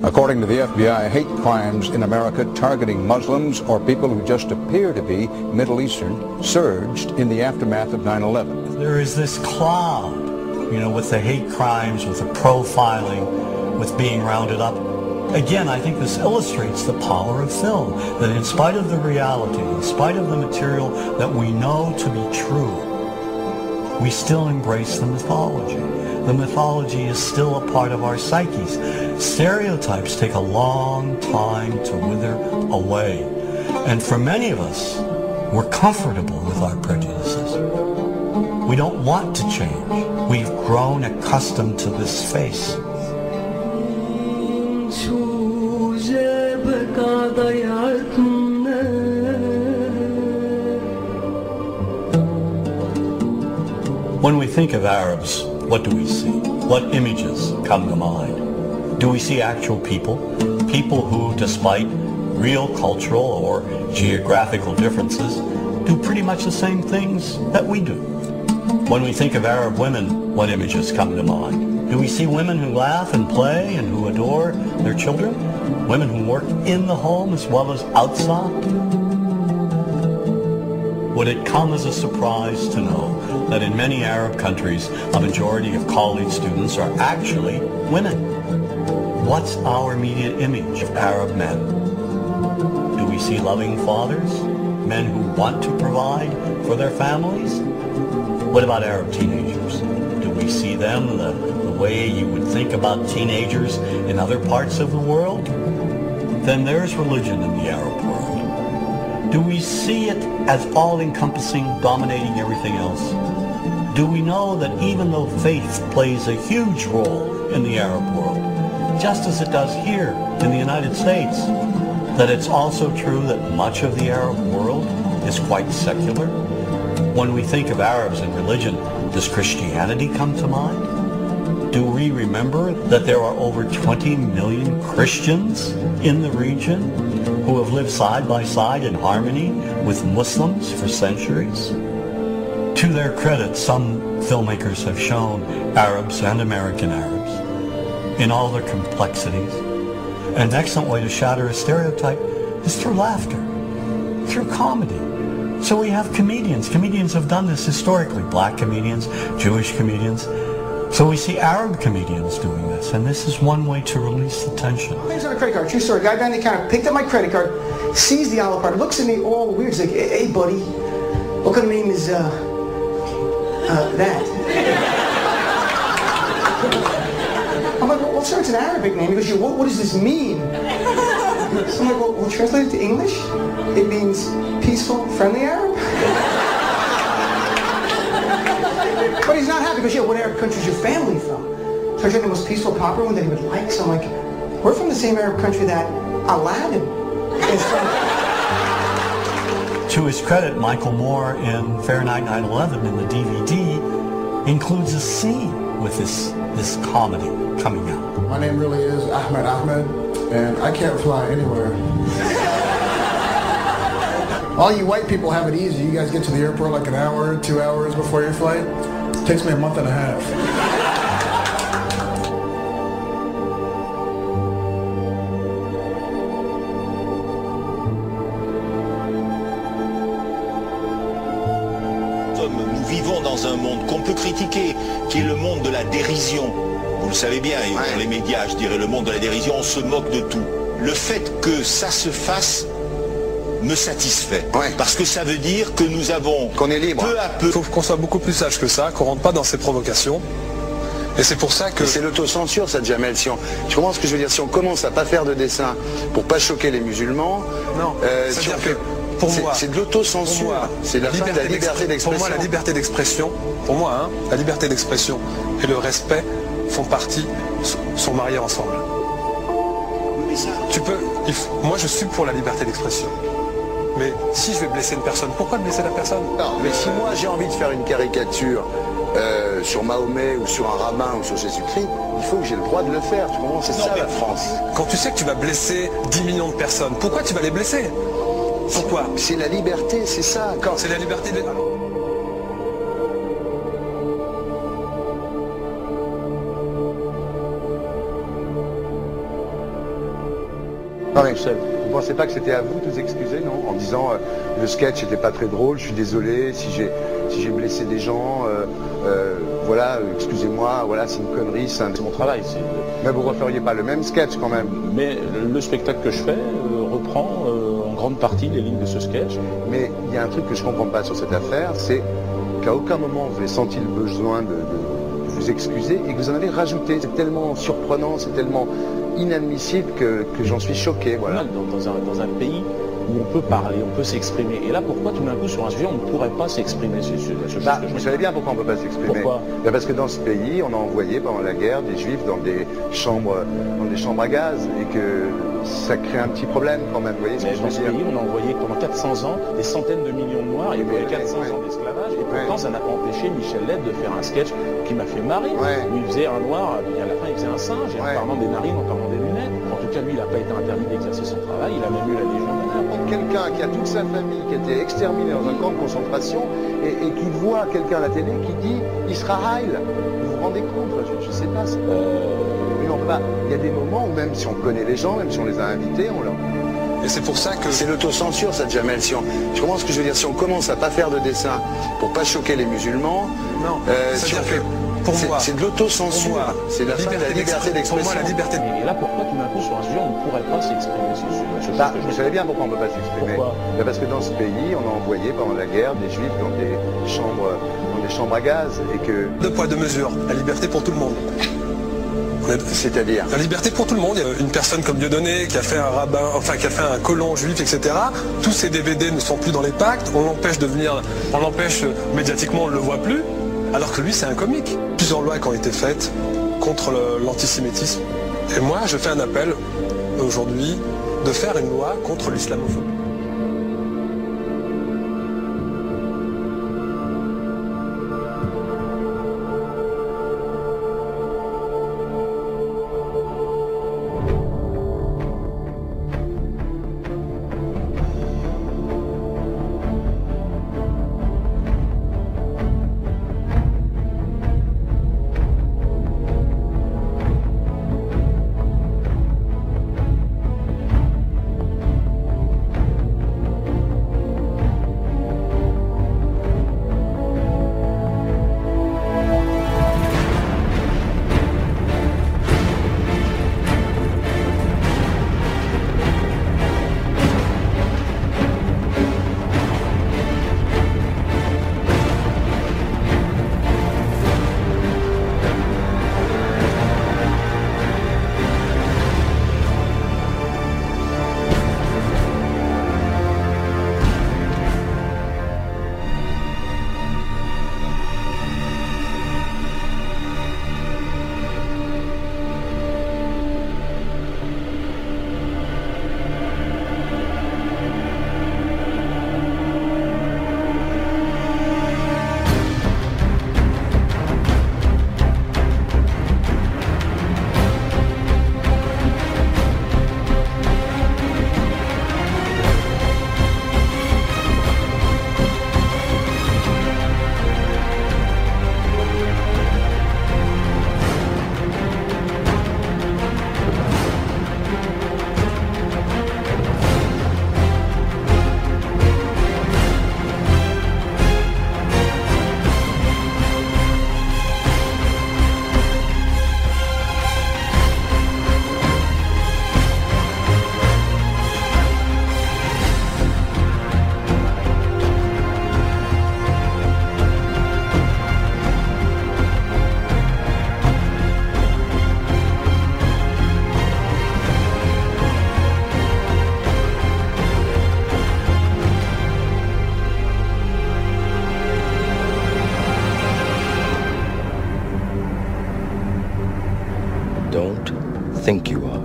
According to the FBI, hate crimes in America targeting Muslims or people who just appear to be Middle Eastern surged in the aftermath of 9/11. There is this cloud, with the hate crimes, with the profiling, with being rounded up. Again, I think this illustrates the power of film, that in spite of the reality, in spite of the material that we know to be true, we still embrace the mythology. The mythology is still a part of our psyches. Stereotypes take a long time to wither away. And for many of us, we're comfortable with our prejudices. We don't want to change. We've grown accustomed to this face. When we think of Arabs, what do we see? What images come to mind? Do we see actual people? People who, despite real cultural or geographical differences, do pretty much the same things that we do. When we think of Arab women, what images come to mind? Do we see women who laugh and play and who adore their children? Women who work in the home as well as outside? Would it come as a surprise to know that in many Arab countries, a majority of college students are actually women? What's our immediate image of Arab men? Do we see loving fathers? Men who want to provide for their families? What about Arab teenagers? Do we see them the way you would think about teenagers in other parts of the world? Then there's religion in the Arab world. Do we see it as all-encompassing, dominating everything else? Do we know that even though faith plays a huge role in the Arab world, just as it does here in the United States, that it's also true that much of the Arab world is quite secular? When we think of Arabs and religion, does Christianity come to mind? Do we remember that there are over 20 million Christians in the region who have lived side by side in harmony with Muslims for centuries? To their credit, some filmmakers have shown Arabs and American Arabs in all their complexities. An excellent way to shatter a stereotype is through laughter, through comedy. So we have comedians. Comedians have done this historically. Black comedians, Jewish comedians. So we see Arab comedians doing this, and this is one way to release the tension. My name's on a credit card, true story. Guy behind the counter picked up my credit card, sees the olive card, looks at me all weird. He's like, hey buddy, what kind of name is, that? I'm like, well sir, it's an Arabic name. He goes, what does this mean? So I'm like, well translate it to English? It means peaceful, friendly Arab? But he's not happy because, what Arab country is your family from? So I tried the most peaceful, proper one that he would like. So I'm like, we're from the same Arab country that Aladdin is from. To his credit, Michael Moore in Fahrenheit 9/11 in the DVD includes a scene with this comedy coming out. My name really is Ahmed Ahmed, and I can't fly anywhere. All you white people have it easy. You guys get to the airport like an hour, 2 hours before your flight. It takes me a month and a half. Nous vivons dans un monde qu'on peut critiquer, qui est le monde de la dérision. Vous le savez bien, dans les médias, je dirais le monde de la dérision, on se moque de tout. Le fait que ça se fasse me satisfait. Parce que ça veut dire que nous avons, qu'on est libre. Peu à peu... Il faut qu'on soit beaucoup plus sage que ça, qu'on rentre pas dans ces provocations. Et c'est pour ça que... C'est l'autocensure, ça, Jamel. Tu comprends ce que je veux dire? Si on commence à pas faire de dessin pour pas choquer les musulmans... Non, si on fait... Pour moi, c'est de l'autocensure. C'est la fin de la liberté d'expression. Pour moi, la liberté d'expression, la liberté d'expression et le respect font partie, sont mariés ensemble. Moi, je suis pour la liberté d'expression. Mais si je vais blesser une personne, pourquoi blesser la personne? Non, mais si moi j'ai envie de faire une caricature sur Mahomet ou sur un rabbin ou sur Jésus-Christ, il faut que j'ai le droit de le faire. Tu comprends? C'est ça la France. Quand tu sais que tu vas blesser 10 millions de personnes, pourquoi tu vas les blesser? Pourquoi? C'est la liberté, c'est ça. C'est la liberté de... Non, mais tout seul. vous pensez pas que c'était à vous de vous excuser, non? En disant le sketch n'était pas très drôle, je suis désolé si j'ai blessé des gens, voilà, excusez-moi, voilà, c'est une connerie, c'est mon travail. Mais vous referiez pas le même sketch quand même? Mais le spectacle que je fais reprend en grande partie les lignes de ce sketch. Mais il y a un truc que je comprends pas sur cette affaire, c'est qu'à aucun moment vous avez senti le besoin de vous excuser et que vous en avez rajouté. C'est tellement surprenant, c'est tellement inadmissible que j'en suis choqué. Voilà. Dans un pays où on peut parler, on peut s'exprimer. Et là, pourquoi tout d'un coup, sur un sujet, on ne pourrait pas s'exprimer vous savez bien pourquoi on ne peut pas s'exprimer. Pourquoi? Parce que dans ce pays, on a envoyé pendant la guerre des juifs dans des chambres à gaz et que ça crée un petit problème quand même. Vous voyez ce que je veux dire? Dans ce pays, on a envoyé pendant 400 ans des centaines de millions de Noirs, il y a eu 400 ans d'esclavage, et pourtant ça n'a pas empêché Michel Leb de faire un sketch qui m'a fait marrer, où il faisait un noir, et à la fin il faisait un singe, et en parlant des narines, en parlant des lunettes. En tout cas, lui, il n'a pas été interdit d'exercer son travail, il a même eu la Légion d'honneur. Quelqu'un qui a toute sa famille qui a été exterminée dans un camp de concentration et qui voit quelqu'un à la télé qui dit Israël, vous vous rendez compte? Je ne sais pas. Mais on peut pas. Il y a des moments où même si on connaît les gens, même si on les a invités, on leur... Et c'est pour ça que... C'est l'autocensure, ça, Jamel. Je comprends ce que je veux dire. Si on commence à pas faire de dessin pour pas choquer les musulmans, non, si on fait... Pour moi, c'est de l'autocensure. C'est la liberté d'expression. Pour moi, la liberté. Et là, pourquoi tout d'un coup, sur un sujet, on ne pourrait pas s'exprimer vous savez bien pourquoi on ne peut pas s'exprimer. Parce que dans ce pays, on a envoyé pendant la guerre des juifs dans des chambres à gaz et que... Deux poids, deux mesures. La liberté pour tout le monde. C'est-à-dire la liberté pour tout le monde. Il y a une personne comme Dieudonné qui a fait un rabbin, enfin qui a fait un colon juif, etc. Tous ces DVD ne sont plus dans les pactes. On l'empêche médiatiquement, on ne le voit plus. Alors que lui, c'est un comique. Plusieurs lois qui ont été faites contre l'antisémitisme. Et moi, je fais un appel aujourd'hui de faire une loi contre l'islamophobie. Don't think you are.